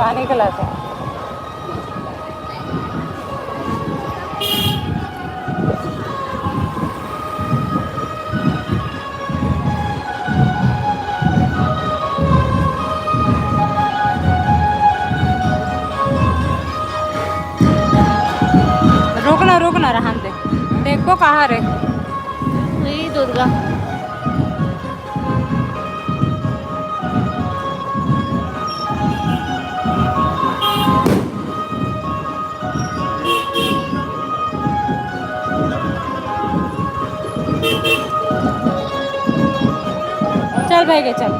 पानी खिलाते हैं। रुकना रुकना रहन दे। देखो कहाँ रे वही दुर्गा। चल भाई के चल।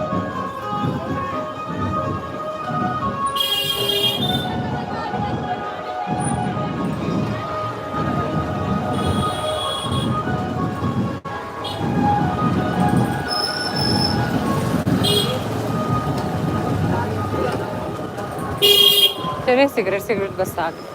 चले सिगरेट सिगरेट बस आ गए।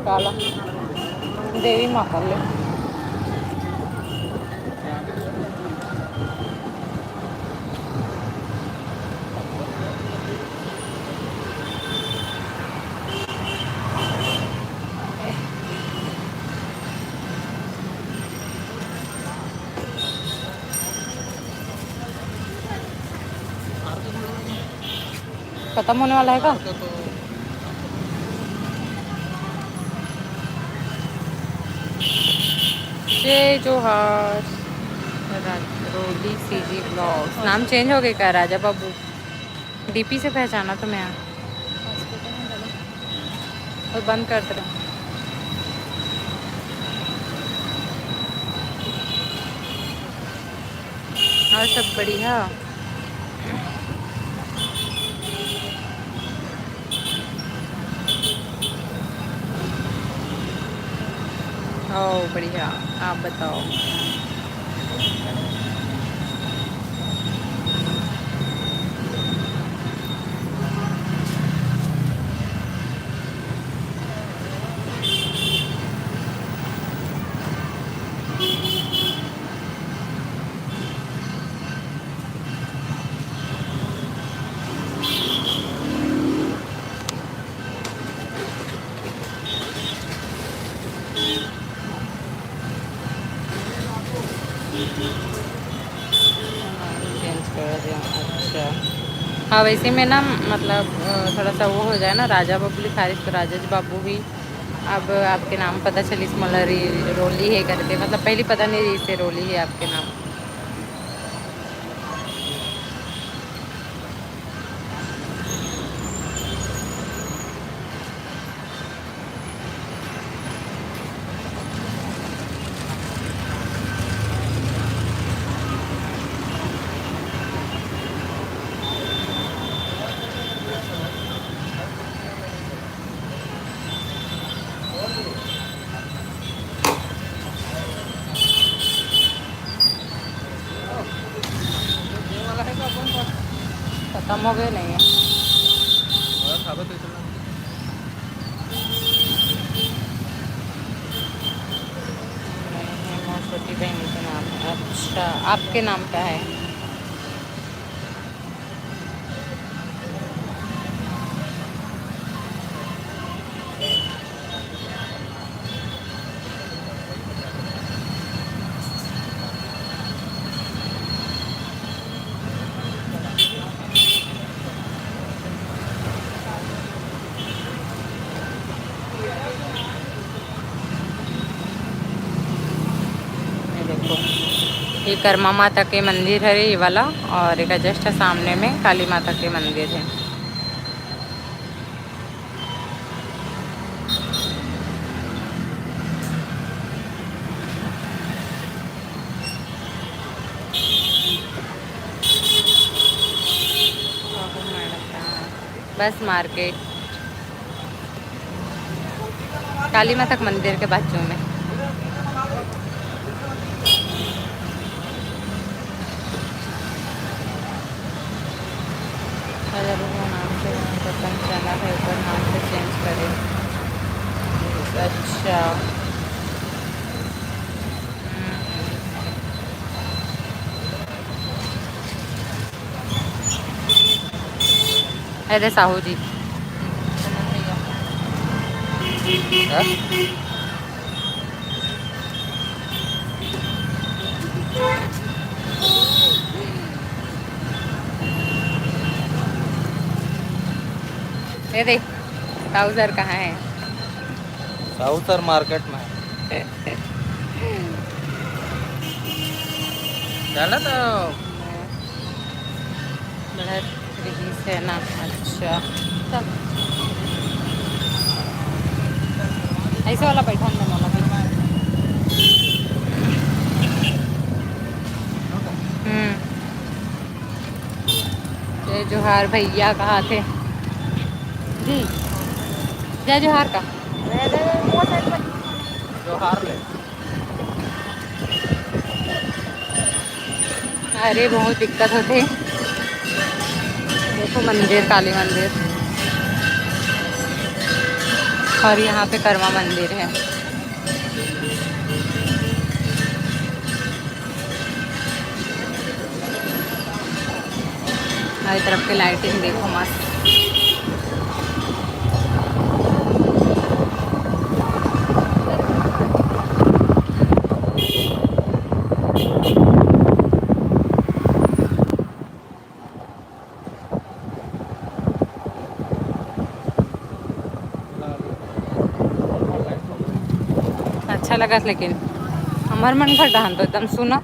काला देवी माकाले खत्म होने वाला है का? जय जोहार रोली सीजी ब्लॉग्स। नाम चेंज हो गया क्या राजा बाबू? डीपी से पहचाना तो मैं और बंद कर दे रहा। और सब बढ़िया। ओ बढ़िया। आप बताओ। चेंज कर दिया, अच्छा। हाँ वैसे में ना मतलब थोड़ा सा वो हो जाए ना, राजा बबली खारिज तो राजेश बाबू भी अब आपके नाम पता चली मला रोली है करके, मतलब पहली पता नहीं रही से रोली है आपके नाम। खत्म हो गए नहीं है। नहीं, छोटी बहन के नाम है, अच्छा आपके नाम का है। ये देखो, ये कर्मा माता के मंदिर है ये वाला, और एक जस्ट सामने में काली माता के मंदिर है। बस मार्केट काली माता के मंदिर के बाजू में। अगर वो नाम से बटन चैनल है ऊपर, नाम से चेंज करें। अच्छा अरे साहू जी ये देख साहू सर कहाँ है? साहू सर मार्केट में है। चला तो बड़ा रईस है ना, अच्छा चल ऐसे वाला बैठा है वाला भी। जय जोहार भैया कहाँ थे जी? जय जोहार का जोहार ले। अरे बहुत दिक्कत होते। देखो मंदिर काली मंदिर, और यहाँ पे कर्मा मंदिर है। हर तरफ की लाइटिंग देखो मस्त। अच्छा लगा, लेकिन हमार मन का डहान तो एकदम सुना